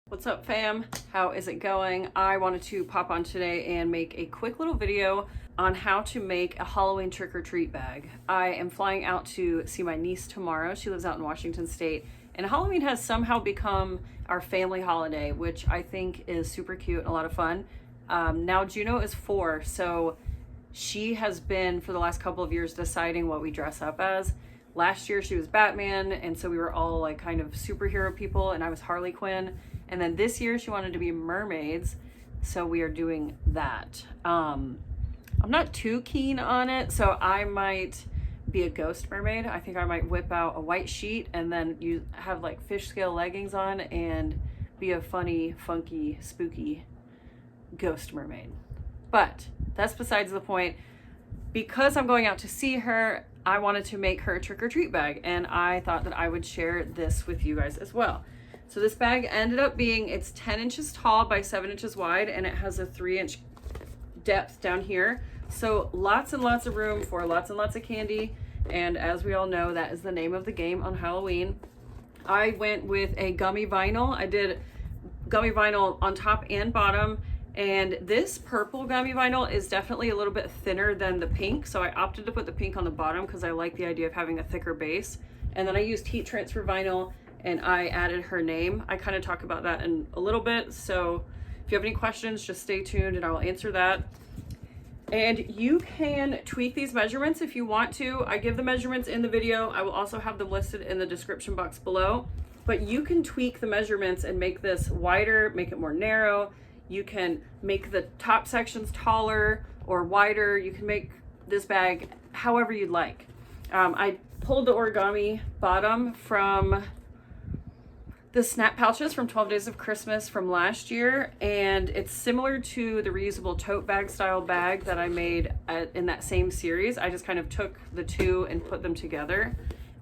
What's up, fam? How is it going? I wanted to pop on today and make a quick little video on how to make a Halloween trick-or-treat bag. I am flying out to see my niece tomorrow. She lives out in Washington State, and Halloween has somehow become our family holiday, which I think is super cute and a lot of fun. Now Juno is 4, so she has been for the last couple of years deciding what we dress up as. Last year she was Batman, and so we were all like kind of superhero people, and I was Harley Quinn. And then this year she wanted to be mermaids, so we are doing that. I'm not too keen on it, so I might be a ghost mermaid. I think I might whip out a white sheet and then you have like fish scale leggings on and be a funny, funky, spooky ghost mermaid. But that's besides the point. Because I'm going out to see her, I wanted to make her a trick-or-treat bag, and I thought that I would share this with you guys as well. So this bag ended up being, it's 10 inches tall by 7 inches wide, and it has a 3-inch depth down here. So lots and lots of room for lots and lots of candy. And as we all know, that is the name of the game on Halloween. I went with a gummy vinyl. I did gummy vinyl on top and bottom. And this purple gummy vinyl is definitely a little bit thinner than the pink. So I opted to put the pink on the bottom because I like the idea of having a thicker base. And then I used heat transfer vinyl and I added her name. I kind of talk about that in a little bit. So if you have any questions, just stay tuned and I will answer that. And you can tweak these measurements if you want to. I give the measurements in the video. I will also have them listed in the description box below. But you can tweak the measurements and make this wider, make it more narrow. You can make the top sections taller or wider. You can make this bag however you'd like. I pulled the origami bottom from the snap pouches from 12 Days of Christmas from last year, and it's similar to the reusable tote bag style bag that I made in that same series. I just kind of took the two and put them together,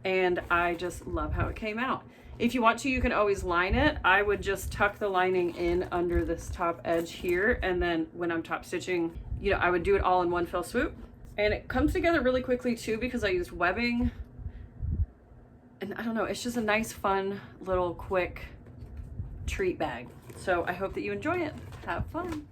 and I just love how it came out. If you want to, you can always line it. I would just tuck the lining in under this top edge here, and then when I'm top stitching, you know, I would do it all in one fell swoop. And it comes together really quickly too because I used webbing. And I don't know, it's just a nice, fun, little quick treat bag. So I hope that you enjoy it. Have fun.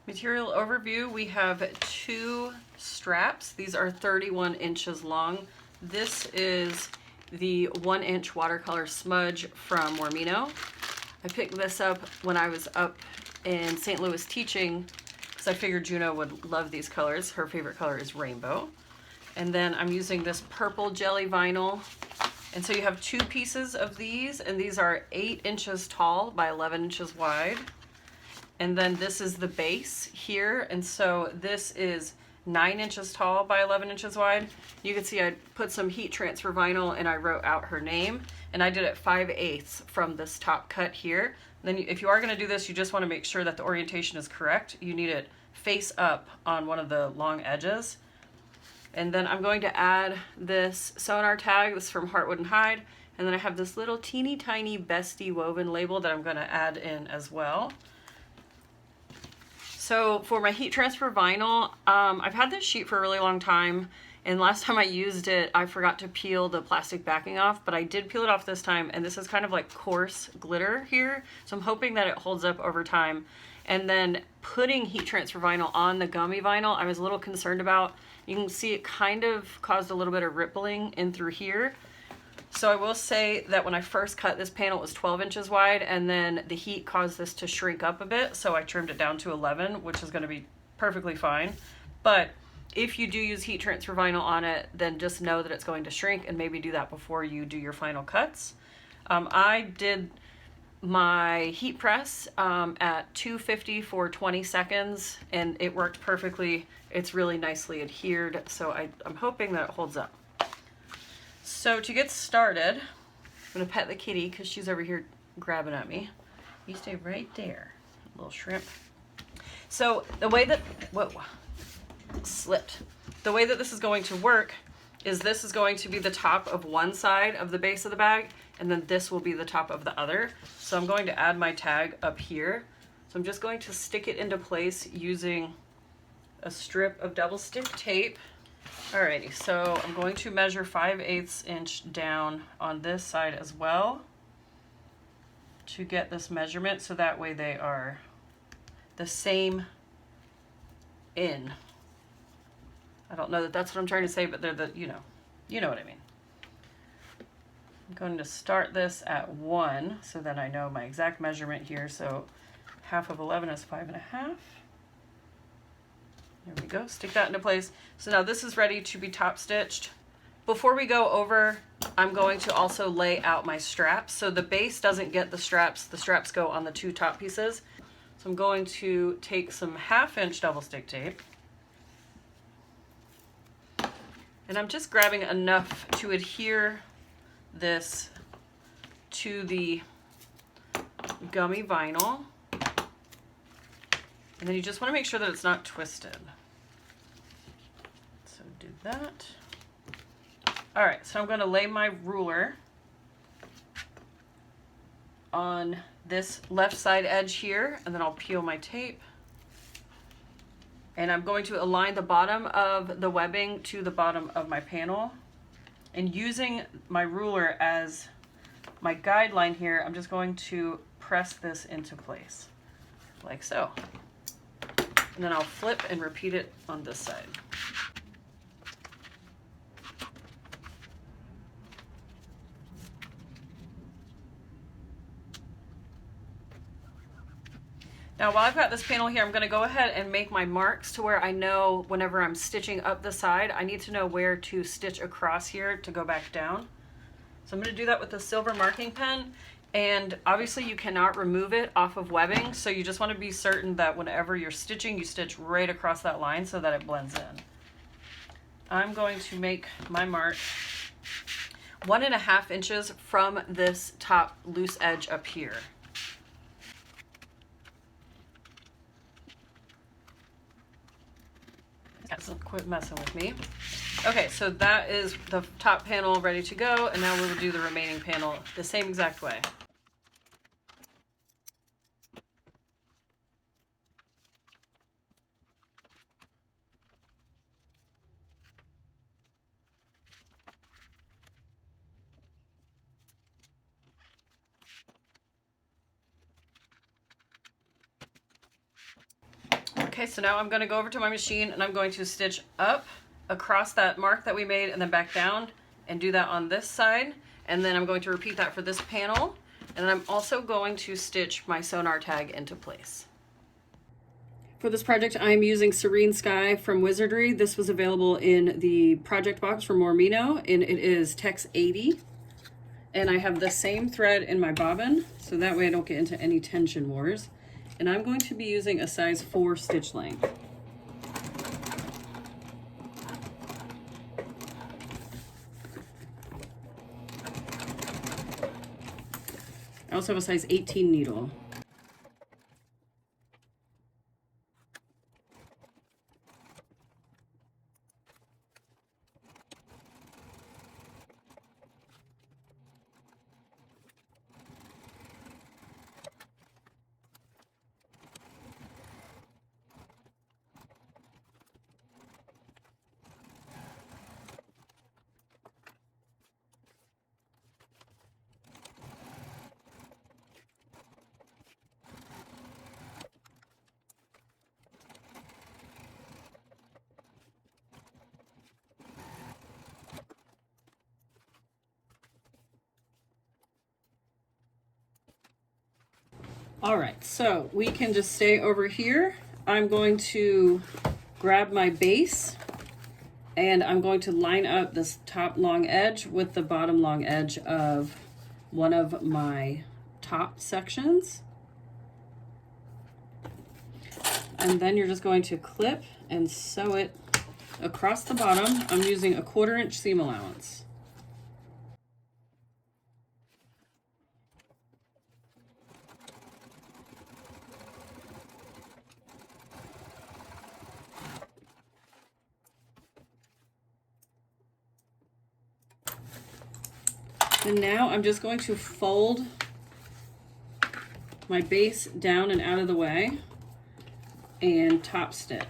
Material overview, we have 2 straps. These are 31 inches long. This is the 1-inch watercolor smudge from MoreMeKnow. I picked this up when I was up in St. Louis teaching because I figured Juno would love these colors. Her favorite color is rainbow. And then I'm using this purple jelly vinyl. And so you have 2 pieces of these, and these are 8 inches tall by 11 inches wide. And then this is the base here. And so this is 9 inches tall by 11 inches wide. You can see I put some heat transfer vinyl and I wrote out her name, and I did it 5/8 from this top cut here. Then if you are going to do this, you just want to make sure that the orientation is correct. You need it face up on one of the long edges. And then I'm going to add this sonar tag. This is from Heartwood and Hide. And then I have this little teeny tiny bestie woven label that I'm going to add in as well. So for my heat transfer vinyl, I've had this sheet for a really long time. And last time I used it, I forgot to peel the plastic backing off, but I did peel it off this time, and this is kind of like coarse glitter here. So I'm hoping that it holds up over time. And then putting heat transfer vinyl on the gummy vinyl, I was a little concerned about. You can see it kind of caused a little bit of rippling in through here. So I will say that when I first cut this panel, it was 12 inches wide, and then the heat caused this to shrink up a bit. So I trimmed it down to 11, which is going to be perfectly fine. But if you do use heat transfer vinyl on it, then just know that it's going to shrink, and maybe do that before you do your final cuts. I did my heat press at 250 for 20 seconds, and it worked perfectly. It's really nicely adhered, so I'm hoping that it holds up. So to get started, I'm gonna pet the kitty because she's over here grabbing at me. You stay right there, little shrimp. So the way that, whoa, slipped. The way that this is going to work is this is going to be the top of one side of the base of the bag, and then this will be the top of the other. So I'm going to add my tag up here. So I'm just going to stick it into place using a strip of double stick tape. Alrighty, so I'm going to measure 5/8 inch down on this side as well to get this measurement, so that way they are the same in. I don't know that that's what I'm trying to say, but they're the, you know what I mean. I'm going to start this at 1 so that I know my exact measurement here. So half of 11 is 5.5. There we go, stick that into place. So now this is ready to be top stitched. Before we go over, I'm going to also lay out my straps. So the base doesn't get the straps go on the 2 top pieces. So I'm going to take some 1/2 inch double stick tape. And I'm just grabbing enough to adhere this to the gummy vinyl. And then you just want to make sure that it's not twisted. So do that. All right, so I'm going to lay my ruler on this left side edge here, and then I'll peel my tape. And I'm going to align the bottom of the webbing to the bottom of my panel. And using my ruler as my guideline here, I'm just going to press this into place, like so. And then I'll flip and repeat it on this side. Now while I've got this panel here, I'm going to go ahead and make my marks to where I know whenever I'm stitching up the side, I need to know where to stitch across here to go back down. So I'm going to do that with the silver marking pen, and obviously you cannot remove it off of webbing, so you just want to be certain that whenever you're stitching, you stitch right across that line so that it blends in. I'm going to make my mark 1.5 inches from this top loose edge up here. Quit messing with me. Okay, so that is the top panel ready to go, and now we will do the remaining panel the same exact way. Okay, so now I'm going to go over to my machine and I'm going to stitch up across that mark that we made and then back down and do that on this side. And then I'm going to repeat that for this panel. And then I'm also going to stitch my sonar tag into place. For this project, I'm using Serene Sky from Wizardry. This was available in the project box for MoreMeKnow, and it is Tex 80. And I have the same thread in my bobbin, so that way I don't get into any tension wars. And I'm going to be using a size 4 stitch length. I also have a size 18 needle. All right, so we can just stay over here. I'm going to grab my base and I'm going to line up this top long edge with the bottom long edge of one of my top sections. And then you're just going to clip and sew it across the bottom. I'm using a 1/4 inch seam allowance. And now I'm just going to fold my base down and out of the way and top stitch.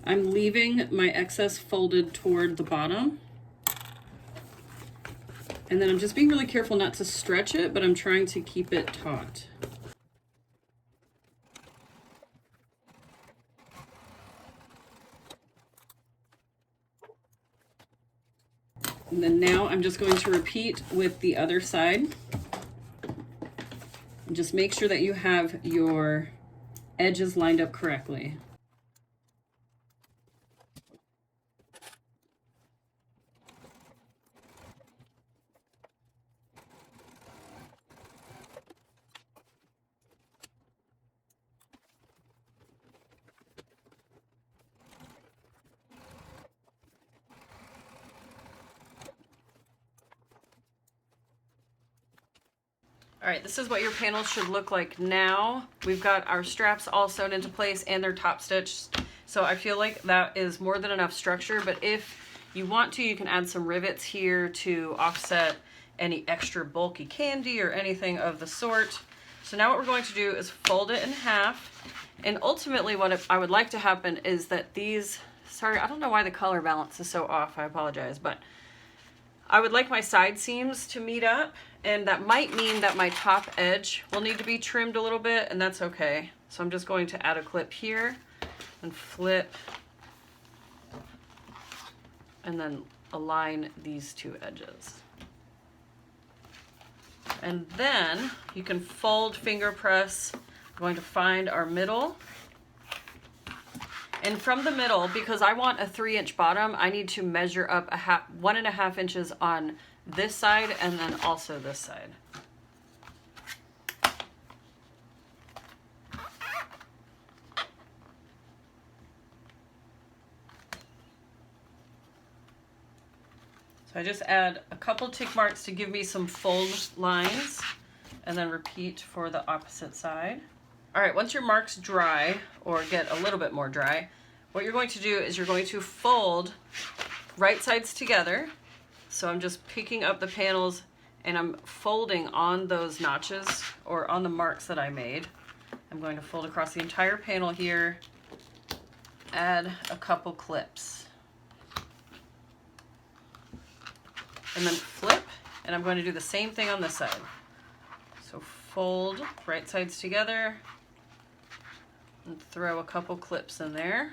I'm leaving my excess folded toward the bottom. And then I'm just being really careful not to stretch it, but I'm trying to keep it taut. And then now I'm just going to repeat with the other side. And just make sure that you have your edges lined up correctly. All right, this is what your panel should look like now. We've got our straps all sewn into place and they're top stitched. So I feel like that is more than enough structure, but if you want to, you can add some rivets here to offset any extra bulky candy or anything of the sort. So now what we're going to do is fold it in half. And ultimately what I would like to happen is that these, sorry, I don't know why the color balance is so off, I apologize, but I would like my side seams to meet up, and that might mean that my top edge will need to be trimmed a little bit, and that's okay. So I'm just going to add a clip here and flip and then align these two edges. And then you can fold, finger press. I'm going to find our middle. And from the middle, because I want a 3-inch bottom, I need to measure up 1.5 inches on this side and then also this side. So I just add a couple tick marks to give me some fold lines and then repeat for the opposite side. All right, once your marks dry or get a little bit more dry, what you're going to do is you're going to fold right sides together. So I'm just picking up the panels and I'm folding on those notches or on the marks that I made. I'm going to fold across the entire panel here, add a couple clips, and then flip, and I'm going to do the same thing on this side. So fold right sides together and throw a couple clips in there.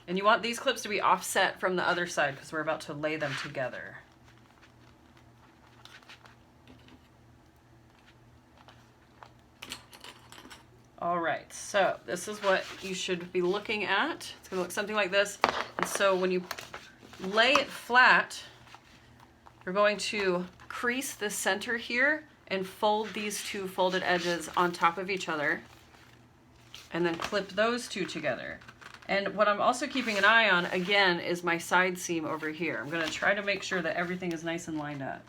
And you want these clips to be offset from the other side because we're about to lay them together. All right, so this is what you should be looking at. It's gonna look something like this. And so when you lay it flat, you're going to crease the center here and fold these two folded edges on top of each other and then clip those two together. And what I'm also keeping an eye on, again, is my side seam over here. I'm gonna try to make sure that everything is nice and lined up.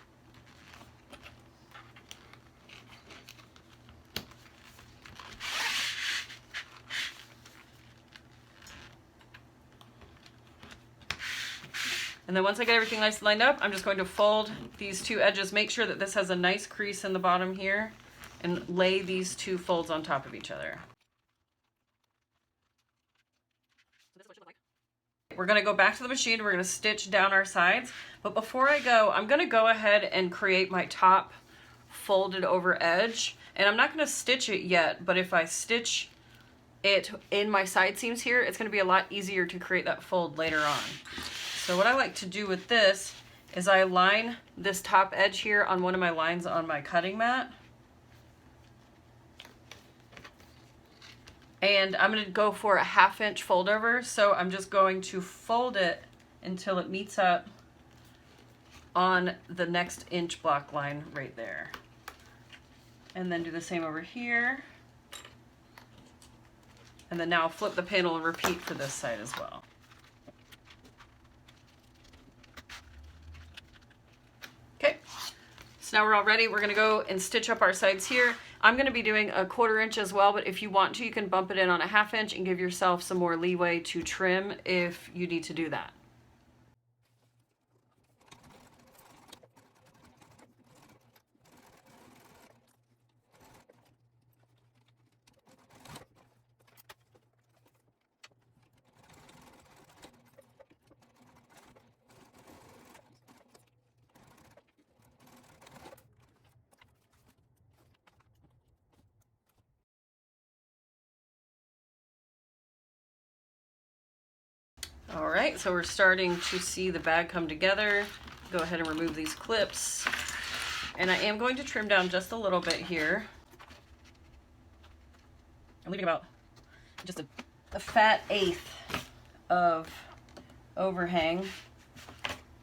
And then once I get everything nice and lined up, I'm just going to fold these two edges, make sure that this has a nice crease in the bottom here, and lay these two folds on top of each other. We're gonna go back to the machine, we're gonna stitch down our sides, but before I go, I'm gonna go ahead and create my top folded over edge, and I'm not gonna stitch it yet, but if I stitch it in my side seams here, it's gonna be a lot easier to create that fold later on. So what I like to do with this is I line this top edge here on one of my lines on my cutting mat. And I'm gonna go for a 1/2 inch fold over. So I'm just going to fold it until it meets up on the next inch block line right there. And then do the same over here. And then now I'll flip the panel and repeat for this side as well. Okay, so now we're all ready. We're gonna go and stitch up our sides here. I'm gonna be doing a 1/4 inch as well, but if you want to, you can bump it in on a 1/2 inch and give yourself some more leeway to trim if you need to do that. All right, so we're starting to see the bag come together. Go ahead and remove these clips. And I am going to trim down just a little bit here. I'm leaving about just a fat eighth of overhang,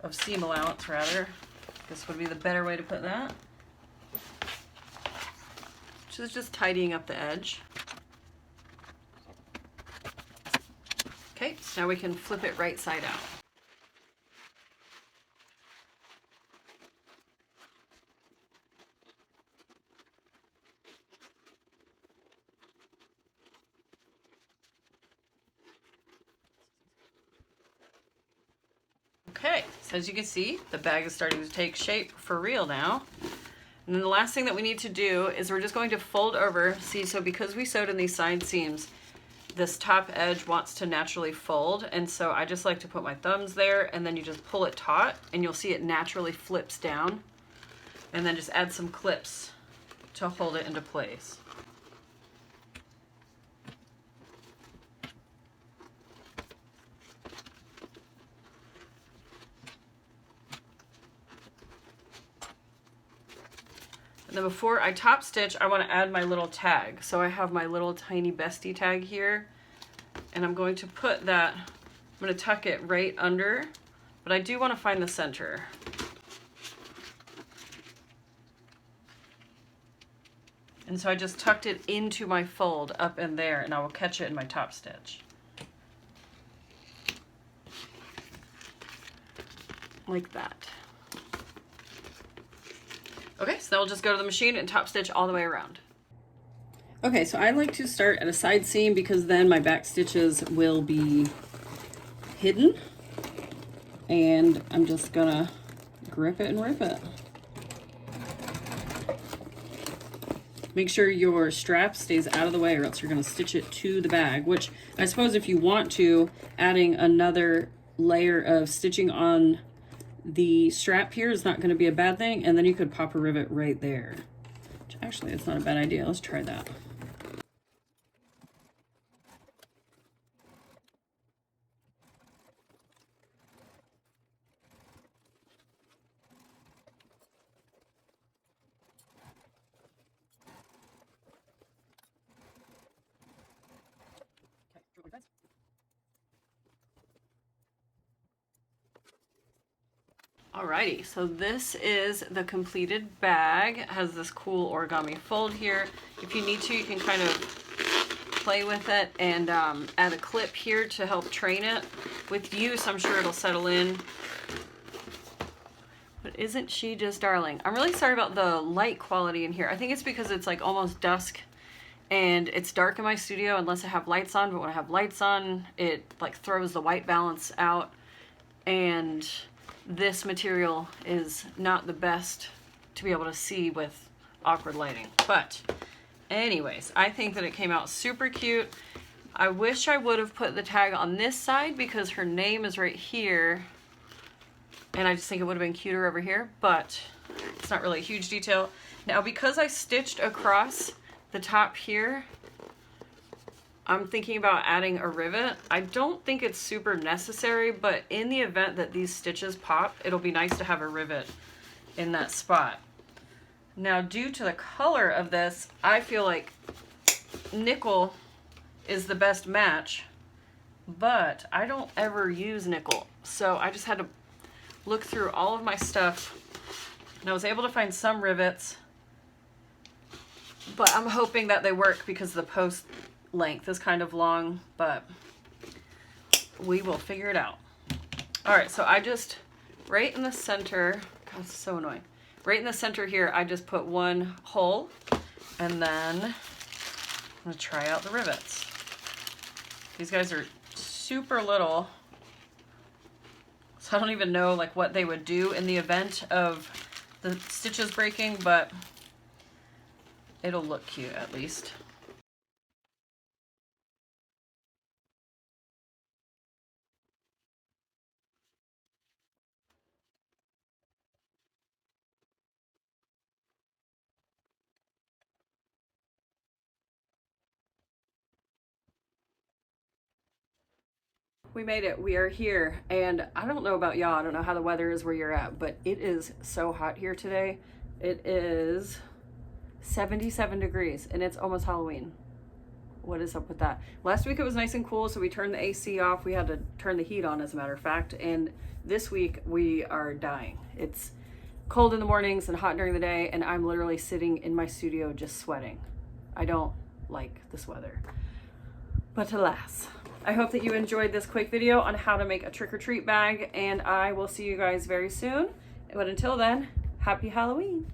of seam allowance rather. This would be the better way to put that. Which is just tidying up the edge. Okay, so now we can flip it right side out. Okay, so as you can see, the bag is starting to take shape for real now. And then the last thing that we need to do is we're just going to fold over. See, so because we sewed in these side seams, this top edge wants to naturally fold. And so I just like to put my thumbs there and then you just pull it taut and you'll see it naturally flips down. And then just add some clips to hold it into place. And then before I top stitch, I want to add my little tag. So I have my little tiny bestie tag here, and I'm going to put that, I'm going to tuck it right under, but I do want to find the center. And so I just tucked it into my fold up in there, and I will catch it in my top stitch. Like that. Okay, so then we'll just go to the machine and top stitch all the way around. Okay, so I like to start at a side seam because then my back stitches will be hidden. And I'm just gonna grip it and rip it. Make sure your strap stays out of the way or else you're gonna stitch it to the bag, which I suppose if you want to, adding another layer of stitching on the strap here is not going to be a bad thing, and then you could pop a rivet right there. Which actually, it's not a bad idea. Let's try that. Alrighty, so this is the completed bag. It has this cool origami fold here. If you need to, you can kind of play with it and add a clip here to help train it. With use, I'm sure it'll settle in. But isn't she just darling? I'm really sorry about the light quality in here. I think it's because it's like almost dusk and it's dark in my studio unless I have lights on, but when I have lights on, it like throws the white balance out, and this material is not the best to be able to see with awkward lighting. But anyways, I think that it came out super cute. I wish I would have put the tag on this side because her name is right here, and I just think it would have been cuter over here, but it's not really a huge detail. Now, because I stitched across the top here, I'm thinking about adding a rivet. I don't think it's super necessary, but in the event that these stitches pop, it'll be nice to have a rivet in that spot. Now, due to the color of this, I feel like nickel is the best match, but I don't ever use nickel. So I just had to look through all of my stuff, and I was able to find some rivets, but I'm hoping that they work because the post length is kind of long, but we will figure it out. All right, so I just, right in the center, God, it's so annoying. Right in the center here, I just put one hole, and then I'm gonna try out the rivets. These guys are super little, so I don't even know like what they would do in the event of the stitches breaking, but it'll look cute at least. we made it. We are here. And I don't know about y'all. I don't know how the weather is where you're at, but it is so hot here today. It is 77 degrees and it's almost Halloween. What is up with that? Last week it was nice and cool, so we turned the AC off. We had to turn the heat on, as a matter of fact. And this week we are dying. It's cold in the mornings and hot during the day, and I'm literally sitting in my studio just sweating. I don't like this weather. But alas, I hope that you enjoyed this quick video on how to make a trick-or-treat bag, and I will see you guys very soon. But until then, happy Halloween.